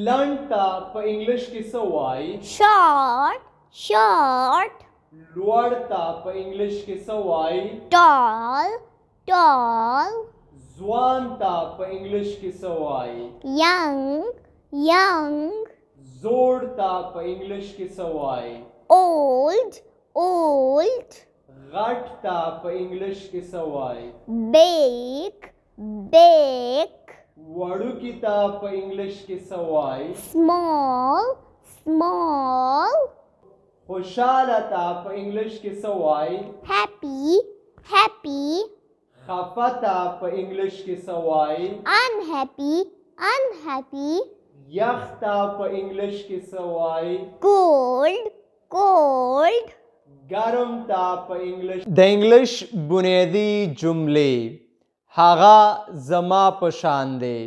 لنډ ته په انګلیش کې څه وایي؟ short, short. لوړ ته په انګلیش کې څه وایي؟ Tall, tall. ځوان ته په انګلیش کې څه وایي؟ Young, young. زوړ ته په انګلیش کې څه وایي؟ Old, old. غټ ته په انګلیش کې څه وایي؟ Big, big. وړوکي ته په انګلیش کې څه وایي؟ Small, small. خوشحاله ته په انګلیش کې څه وایي؟ Happy, happy. خفه ته په انګلیش کې څه وایي؟ Unhappy, unhappy. یخ ته په انګلیش کې څه وایي؟ Cold, cold. ګرم ته په انګلیش د انګلیش بنیادی جملې هغه زما په شان دی.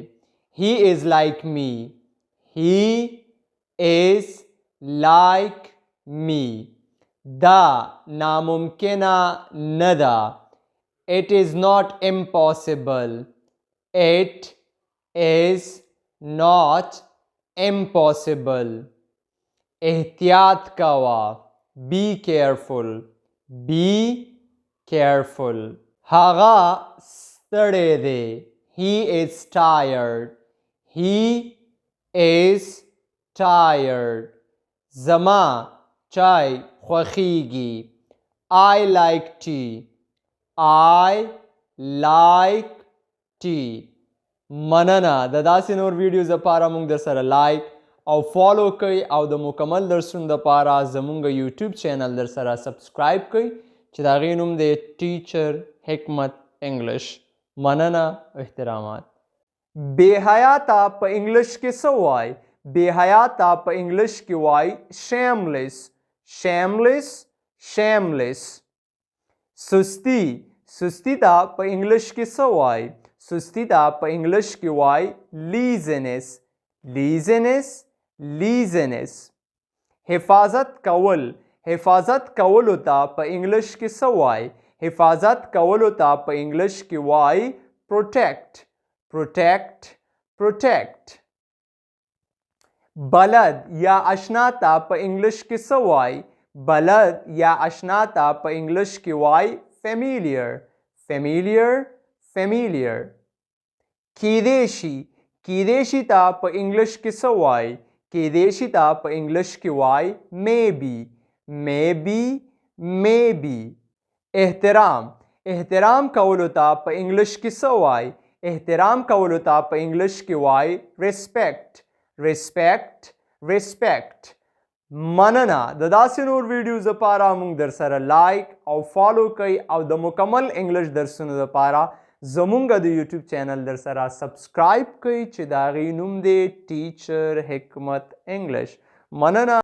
He is like me. He is like me. دا ناممکنه نه ده. It is not impossible. It is not impossible. احتیاط کوه. Be careful. Be careful. هغه ستړی دی. He is tired. He is tired. زما چای خوښیږي. I like tea. I like tea. مننه. د داسې نور ویډیوز لپاره موږ در سره لایک او فالو کوئ او د مکمل درسونو لپاره زمونږ یوټیوب چینل در سره سبسکرایب کوئ چې د هغې نوم دی ټیچر حکمت انګلش. مننه، احترامات. بې حیا ته په انګلش کې څه وایي؟ بې حیا ته په انګلش کې وایي shameless. shameless, shameless. سستی. سستی ته په انګلش کې څه وایي؟ سستی ته په انګلش کې وایي laziness. laziness, laziness. حفاظت کول. حفاظت کولو ته په انګلش کې څه وایي؟ حفاظت کولو ته په انګلش کې وایي protect. protect, protect. بلد یا اشنا ته په انګلش کې څه وایي؟ بلد یا اشنا ته په انګلش کې وایي familiar. familiar, familiar. کیدای شي. کیدای شي ته په انګلش کې څه وایي؟ کیدای شي ته په انګلش کې وایي maybe. maybe, maybe. احترام. احترام کولو ته په انګلش کې څه وایي؟ احترام کولو ته په انګلش کې وایي respect. respect, respect. مننه. د داسې نور ویډیوز لپاره موږ در سره لایک او فالو کوئ او د مکمل انګلش درسونو لپاره زمونږ د یوټیوب چینل در سره سبسکرایب کوئ چې د هغې نوم دی ټیچر حکمت انګلش. مننه.